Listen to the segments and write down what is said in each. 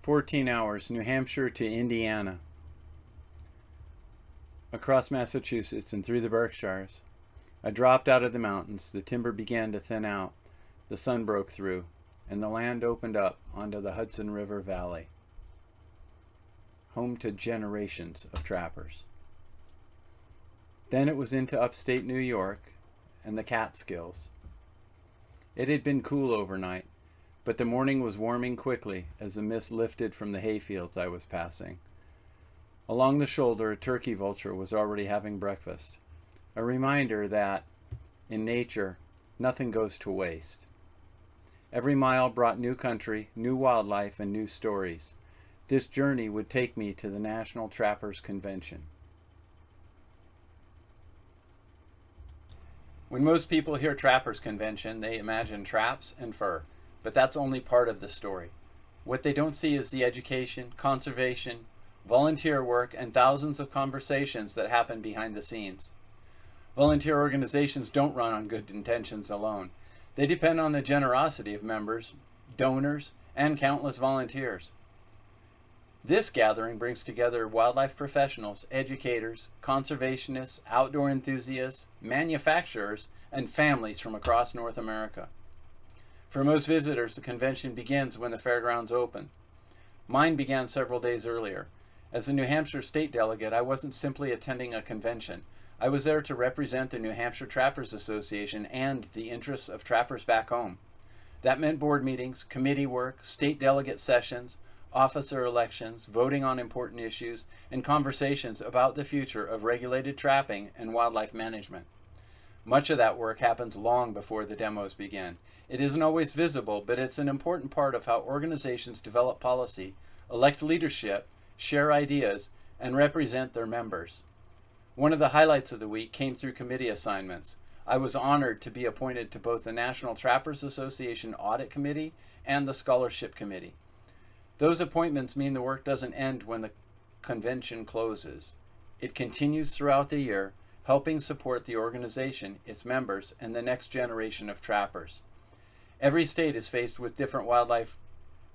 14 hours, New Hampshire to Indiana, across Massachusetts and through the Berkshires. I dropped out of the mountains. The timber began to thin out. The sun broke through, and the land opened up onto the Hudson River Valley, home to generations of trappers. Then it was into upstate New York and the Catskills. It had been cool overnight, but the morning was warming quickly as the mist lifted from the hayfields I was passing. Along the shoulder, a turkey vulture was already having breakfast, a reminder that, in nature, nothing goes to waste. Every mile brought new country, new wildlife, and new stories. This journey would take me to the National Trappers Convention. When most people hear Trappers Convention, they imagine traps and fur, but that's only part of the story. What they don't see is the education, conservation, volunteer work, and thousands of conversations that happen behind the scenes. Volunteer organizations don't run on good intentions alone. They depend on the generosity of members, donors, and countless volunteers. This gathering brings together wildlife professionals, educators, conservationists, outdoor enthusiasts, manufacturers, and families from across North America. For most visitors, the convention begins when the fairgrounds open. Mine began several days earlier. As a New Hampshire state delegate, I wasn't simply attending a convention. I was there to represent the New Hampshire Trappers Association and the interests of trappers back home. That meant board meetings, committee work, state delegate sessions, officer elections, voting on important issues, and conversations about the future of regulated trapping and wildlife management. Much of that work happens long before the demos begin. It isn't always visible, but it's an important part of how organizations develop policy, elect leadership, share ideas, and represent their members. One of the highlights of the week came through committee assignments. I was honored to be appointed to both the National Trappers Association Audit Committee and the Scholarship Committee. Those appointments mean the work doesn't end when the convention closes. It continues throughout the year, helping support the organization, its members, and the next generation of trappers. Every state is faced with different wildlife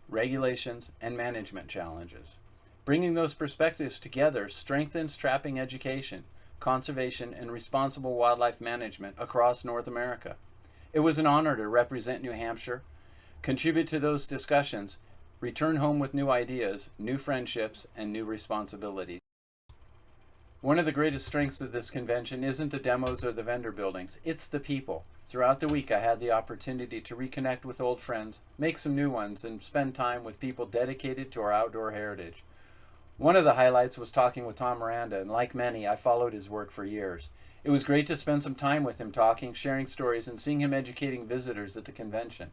regulations and management challenges. Bringing those perspectives together strengthens trapping education, conservation, and responsible wildlife management across North America. It was an honor to represent New Hampshire, contribute to those discussions, return home with new ideas, new friendships, and new responsibilities. One of the greatest strengths of this convention isn't the demos or the vendor buildings, it's the people. Throughout the week, I had the opportunity to reconnect with old friends, make some new ones, and spend time with people dedicated to our outdoor heritage. One of the highlights was talking with Tom Miranda, and like many, I followed his work for years. It was great to spend some time with him talking, sharing stories, and seeing him educating visitors at the convention.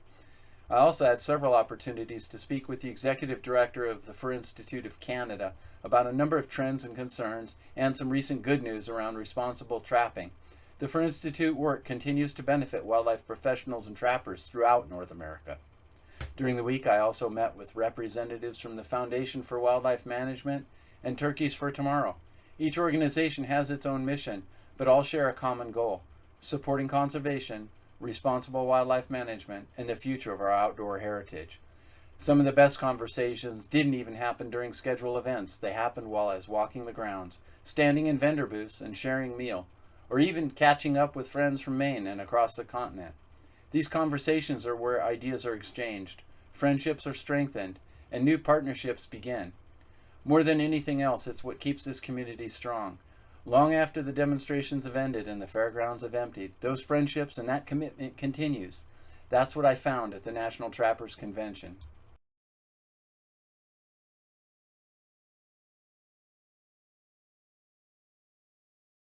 I also had several opportunities to speak with the executive director of the Fur Institute of Canada about a number of trends and concerns and some recent good news around responsible trapping. The Fur Institute work continues to benefit wildlife professionals and trappers throughout North America. During the week, I also met with representatives from the Foundation for Wildlife Management and Turkeys for Tomorrow. Each organization has its own mission, but all share a common goal: supporting conservation, responsible wildlife management, and the future of our outdoor heritage. Some of the best conversations didn't even happen during scheduled events. They happened while I was walking the grounds, standing in vendor booths and sharing meal, or even catching up with friends from Maine and across the continent. These conversations are where ideas are exchanged, friendships are strengthened, and new partnerships begin. More than anything else, it's what keeps this community strong. Long after the demonstrations have ended and the fairgrounds have emptied, those friendships and that commitment continues. That's what I found at the National Trappers Convention.